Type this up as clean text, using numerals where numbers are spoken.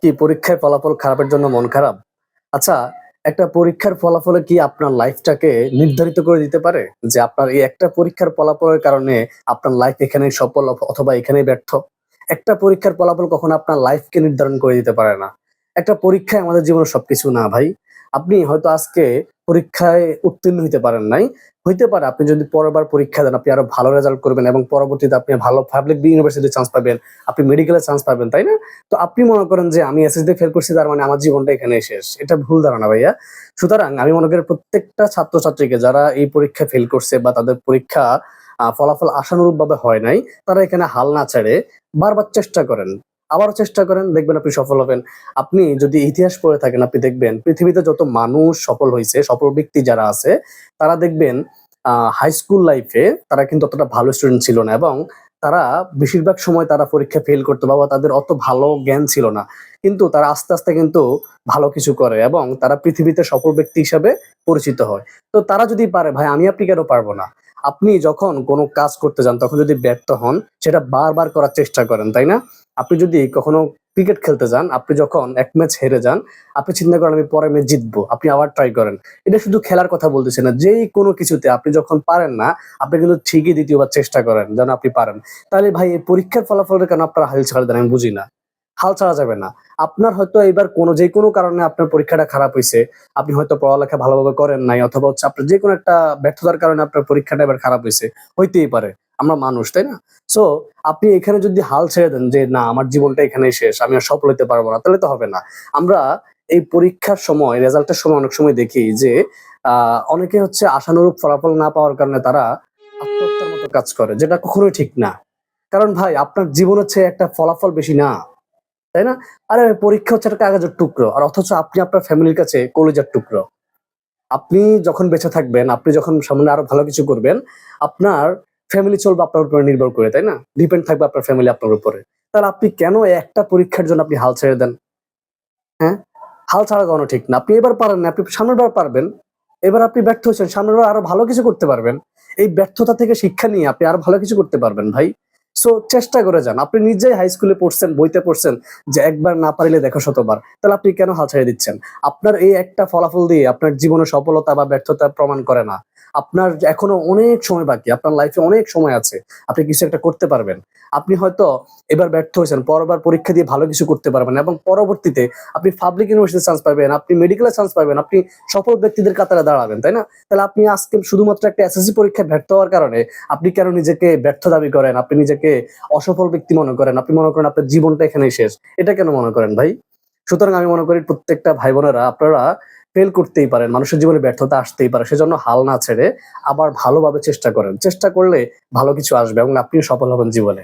কি পরীক্ষায় ফলাফল খারাপের জন্য মন খারাপ? আচ্ছা, একটা পরীক্ষার ফলাফলে কি আপনার লাইফটাকে নির্ধারিত করে দিতে পারে? যে আপনার এই একটা পরীক্ষার ফলাফলের কারণে আপনার লাইফ এখানেই সফল অথবা এখানেই ব্যর্থ? একটা পরীক্ষার ফলাফল কখনো আপনার লাইফকে নির্ধারণ করে দিতে পারে না। একটা পরীক্ষাই আমাদের জীবনের সবকিছু না ভাই। আপনি হয়তো আজকে পরীক্ষায় উত্তীর্ণ হইতে পারেন নাই। হইতে পারে আপনি যদি পরেরবার পরীক্ষা দেন আপনি আরো ভালো রেজাল্ট করবেন এবং পরবর্তীতে আপনি ভালো পাবলিক ইউনিভার্সিটিতে চান্স পাবেন। আপনি মেডিকেলে চান্স পাবেন, তাই না? তো আপনি মনে করেন যে আমি এসএসসি ফেল করছি তার মানে আমার জীবনটা এখানেই শেষ। এটা ভুল ধারণা ভাইয়া। সুতরাং আমি মনে করি প্রত্যেকটা ছাত্রছাত্রীকে যারা এই পরীক্ষায় ফেল করছে বা তাদের পরীক্ষা ফলাফল আশানুরূপভাবে হয় নাই, তারা এখানে হাল না ছেড়ে বারবার চেষ্টা করেন। আবারও চেষ্টা করেন, দেখবেন আপনি সফল হবেন। আপনি যদি ইতিহাস পড়ে থাকেন আপনি দেখবেন পৃথিবীতে যত মানুষ সফল হইছে, সফল ব্যক্তি যারা আছে তারা দেখবেন হাই স্কুল লাইফে তারা কিন্তু অতটা ভালো স্টুডেন্ট ছিল না এবং তারা বেশিরভাগ সময় তারা পরীক্ষায় ফেল করতো বা তাদের অত ভালো জ্ঞান ছিল না। কিন্তু তারা আস্তে, আস্তে কিন্তু ভালো কিছু করে এবং তারা পৃথিবীতে সফল ব্যক্তি হিসাবে পরিচিত হয়। তো তারা যদি পারে ভাই আমি আপনি কেন পারব না? আপনি যখন কোন কাজ করতে যান তখন যদি ব্যর্থ হন সেটা বারবার করার চেষ্টা করেন, তাই না? আপনি যদি কখনো ক্রিকেট খেলতে যান, আপনি যখন ১ ম্যাচ হেরে যান, আপনি চিন্তা করেন আমি পরের ম্যাচ জিতবো। আপনি আবার ট্রাই করেন। এটা শুধু খেলার কথা বলতেছি না। যেই কোনো কিছুতে আপনি যখন পারেন না, আপনি কিন্তু ঠিকই ২য় বার চেষ্টা করেন যেন আপনি পারেন। তাহলে ভাই এই পরীক্ষার ফলাফলের কেন আপনারা হাল ছাড়া দেন আমি বুঝি না। হাল ছাড়া যাবে না। আপনার হয়তো এবার যেকোনো কারণে আপনার পরীক্ষাটা খারাপ হইছে। আপনি হয়তো পড়ালেখা ভালোভাবে করেন নাই অথবা হচ্ছে আপনার যেকোনো একটা ব্যর্থতার কারণে আপনার পরীক্ষাটা এবার খারাপ হইছে। হইতেই পারে। আমরা মানুষ, তাই না? সো আপনি এখানে যদি হাল ছেড়ে দেন যে না আমার জীবনটা এখানেই শেষ, আমি আর সফল হইতে পারব না, তাহলে তো হবে না। আমরা এই পরীক্ষার সময় রেজাল্টের সময় অনেক সময় দেখি যে অনেকে হচ্ছে আশানুরূপ ফলাফল না পাওয়ার কারণে তারা আত্মহত্যার মতো কাজ করে, যেটা কখনোই ঠিক না। কারণ ভাই আপনার জীবন হচ্ছে একটা ফলাফল বেশি না, তাই না? আরে পরীক্ষা হচ্ছে একটা কাগজের টুকরো। আর অথচ আপনি আপনার ফ্যামিলির কাছে কলিজার টুকরো। আপনি যখন বেঁচে থাকবেন, আপনি যখন সামনে আরো ভালো কিছু করবেন, আপনার ফ্যামিলি চলবে আপনার উপরে নির্ভর করে, তাই না? ডিপেন্ড থাকবে আপনার ফ্যামিলি আপনার উপরে। তাহলে আপনি কেন একটা পরীক্ষার জন্য আপনি হাল ছেড়ে দেন? হ্যাঁ? হাল ছাড়া কখনো ঠিক না। আপনি এবার পারেন না, আপনি সামনের বার পারবেন। এবার আপনি ব্যর্থ হয়েছেন, সামনের বার আরো ভালো কিছু করতে পারবেন। এই ব্যর্থতা থেকে শিক্ষা নিয়ে আপনি আরো ভালো কিছু করতে পারবেন ভাই। সো চেষ্টা করে যান। আপনি নিজেই হাই স্কুলে পড়ছেন, বইতে পড়ছেন যে একবার না পারিলে দেখো শতবার। তাহলে আপনি কেন হাল ছেড়ে দিচ্ছেন? আপনার এই একটা ফলাফল দিয়ে আপনার জীবনে সফলতা বা ব্যর্থতা প্রমাণ করে না। আপনার এখনো অনেক সময় বাকি। আপনার লাইফে অনেক সময় আছে। আপনি কিছু একটা করতে পারবেন। আপনি হয়তো এবার ব্যর্থ হয়েছেন, পরেরবার পরীক্ষা দিয়ে ভালো কিছু করতে পারবেন এবং পরবর্তীতে আপনি পাবলিক ইউনিভার্সিটিতে চান্স পাবেন, আপনি মেডিকেলে চান্স পাবেন, আপনি সফল ব্যক্তিদের কাতারে দাঁড়াবেন, তাই না? তাহলে আপনি আজকে শুধুমাত্র একটা এসএসসি পরীক্ষায় ব্যর্থ হওয়ার কারণে আপনি কেন নিজেকে ব্যর্থ দাবি করেন? আপনি নিজেকে অসফল ব্যক্তি মনে করেন? আপনি মনে করেন আপনার জীবনটা এখানেই শেষ। এটা কেন মনে করেন ভাই? সুতরাং আমি মনে করি প্রত্যেকটা ভাই-বোনেরা আপনারা ফেল করতেই পারেন। মানুষের জীবনে ব্যর্থতা আসতেই পারে। সেজন্য হাল না ছেড়ে আবার ভালোভাবে চেষ্টা করেন। চেষ্টা করলে ভালো কিছু আসবে এবং আপনিও সফল হবেন জীবনে।